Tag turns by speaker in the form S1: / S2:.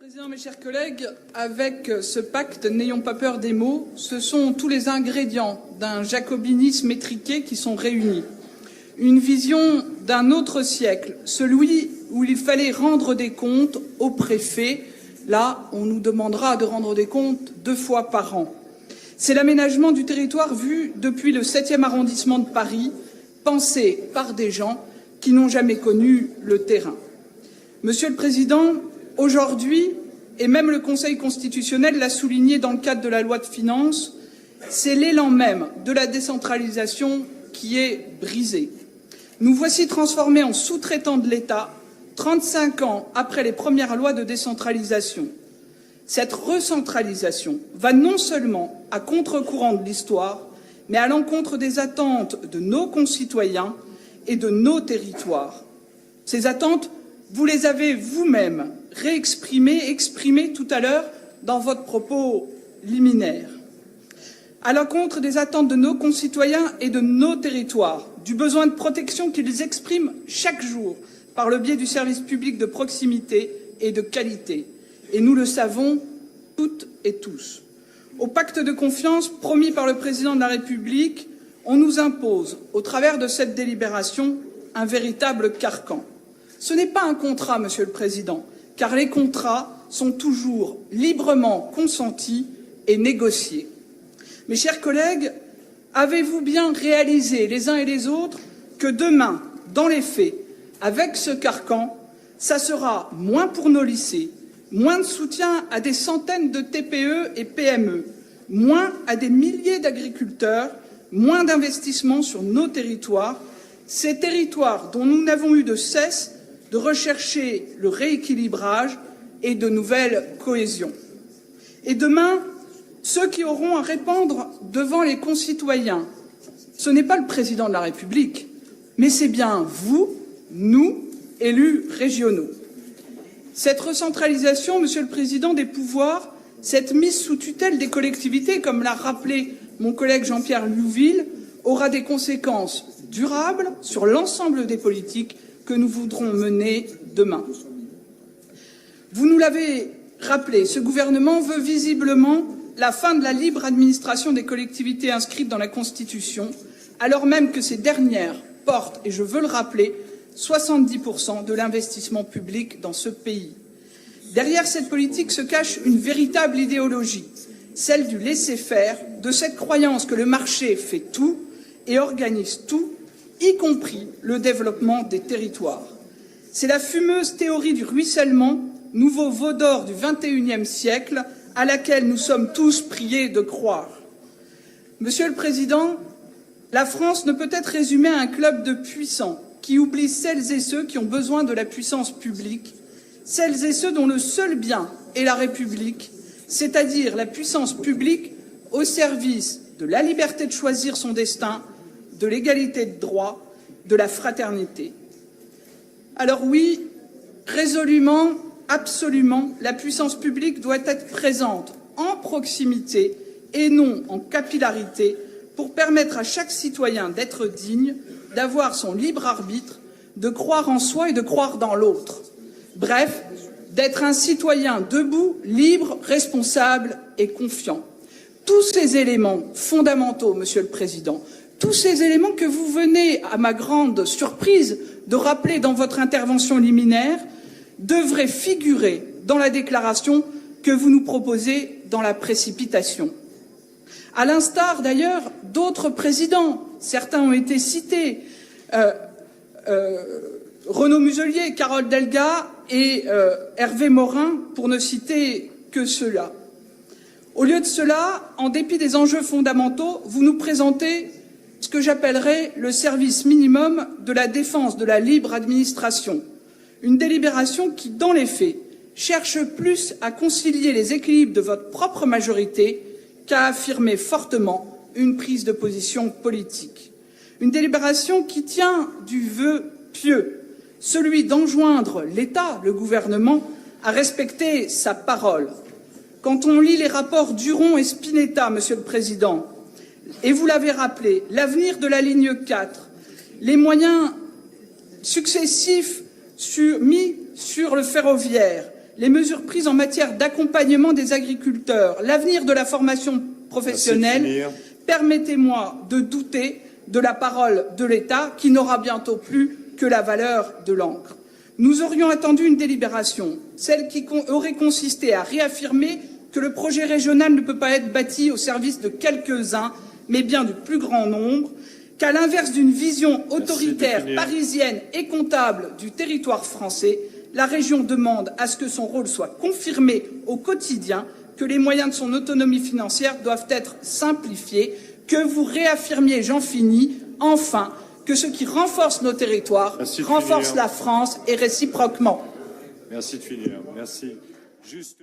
S1: Président, mes chers collègues, avec ce pacte, n'ayons pas peur des mots, ce sont tous les ingrédients d'un jacobinisme étriqué qui sont réunis. Une vision d'un autre siècle, celui où il fallait rendre des comptes au préfet. Là, on nous demandera de rendre des comptes 2 fois par an. C'est l'aménagement du territoire vu depuis le 7e arrondissement de Paris, pensé par des gens qui n'ont jamais connu le terrain. Monsieur le Président, aujourd'hui, et même le Conseil constitutionnel l'a souligné dans le cadre de la loi de finances, c'est l'élan même de la décentralisation qui est brisé. Nous voici transformés en sous-traitants de l'État 35 ans après les premières lois de décentralisation. Cette recentralisation va non seulement à contre-courant de l'histoire, mais à l'encontre des attentes de nos concitoyens et de nos territoires. Ces attentes, vous les avez vous-même exprimées tout à l'heure dans votre propos liminaire. À l'encontre des attentes de nos concitoyens et de nos territoires, du besoin de protection qu'ils expriment chaque jour par le biais du service public de proximité et de qualité. Et nous le savons toutes et tous. Au pacte de confiance promis par le Président de la République, on nous impose, au travers de cette délibération, un véritable carcan. Ce n'est pas un contrat, Monsieur le Président, car les contrats sont toujours librement consentis et négociés. Mes chers collègues, avez-vous bien réalisé les uns et les autres que demain, dans les faits, avec ce carcan, ça sera moins pour nos lycées, moins de soutien à des centaines de TPE et PME, moins à des milliers d'agriculteurs, moins d'investissements sur nos territoires, ces territoires dont nous n'avons eu de cesse de rechercher le rééquilibrage et de nouvelles cohésions. Et demain, ceux qui auront à répondre devant les concitoyens, ce n'est pas le Président de la République, mais c'est bien vous, nous, élus régionaux. Cette recentralisation, Monsieur le Président, des pouvoirs, cette mise sous tutelle des collectivités, comme l'a rappelé mon collègue Jean-Pierre Louville, aura des conséquences durables sur l'ensemble des politiques que nous voudrons mener demain. Vous nous l'avez rappelé, ce gouvernement veut visiblement la fin de la libre administration des collectivités inscrites dans la Constitution, alors même que ces dernières portent, et je veux le rappeler, 70% de l'investissement public dans ce pays. Derrière cette politique se cache une véritable idéologie, celle du laisser-faire, de cette croyance que le marché fait tout et organise tout, y compris le développement des territoires. C'est la fumeuse théorie du ruissellement, nouveau veau d'or du XXIe siècle, à laquelle nous sommes tous priés de croire. Monsieur le Président, la France ne peut être résumée à un club de puissants qui oublie celles et ceux qui ont besoin de la puissance publique, celles et ceux dont le seul bien est la République, c'est-à-dire la puissance publique au service de la liberté de choisir son destin, de l'égalité de droit, de la fraternité. Alors oui, résolument, absolument, la puissance publique doit être présente en proximité et non en capillarité pour permettre à chaque citoyen d'être digne, d'avoir son libre arbitre, de croire en soi et de croire dans l'autre. Bref, d'être un citoyen debout, libre, responsable et confiant. Tous ces éléments fondamentaux, Monsieur le Président, tous ces éléments que vous venez, à ma grande surprise, de rappeler dans votre intervention liminaire, devraient figurer dans la déclaration que vous nous proposez dans la précipitation. À l'instar d'ailleurs d'autres présidents, certains ont été cités, Renaud Muselier, Carole Delga et Hervé Morin, pour ne citer que ceux-là. Au lieu de cela, en dépit des enjeux fondamentaux, vous nous présentez ce que j'appellerais le service minimum de la défense de la libre administration. Une délibération qui, dans les faits, cherche plus à concilier les équilibres de votre propre majorité qu'à affirmer fortement une prise de position politique. Une délibération qui tient du vœu pieux, celui d'enjoindre l'État, le gouvernement, à respecter sa parole. Quand on lit les rapports Duron et Spinetta, Monsieur le Président, et vous l'avez rappelé, l'avenir de la ligne 4, les moyens successifs mis sur le ferroviaire, les mesures prises en matière d'accompagnement des agriculteurs, l'avenir de la formation professionnelle, permettez-moi de douter de la parole de l'État qui n'aura bientôt plus que la valeur de l'encre. Nous aurions attendu une délibération, celle qui aurait consisté à réaffirmer que le projet régional ne peut pas être bâti au service de quelques-uns, mais bien du plus grand nombre, qu'à l'inverse d'une vision autoritaire, parisienne et comptable du territoire français, la région demande à ce que son rôle soit confirmé au quotidien, que les moyens de son autonomie financière doivent être simplifiés, que vous réaffirmiez, j'en finis, enfin, que ce qui renforce nos territoires renforce la France et réciproquement.
S2: Merci de finir. Merci. Juste...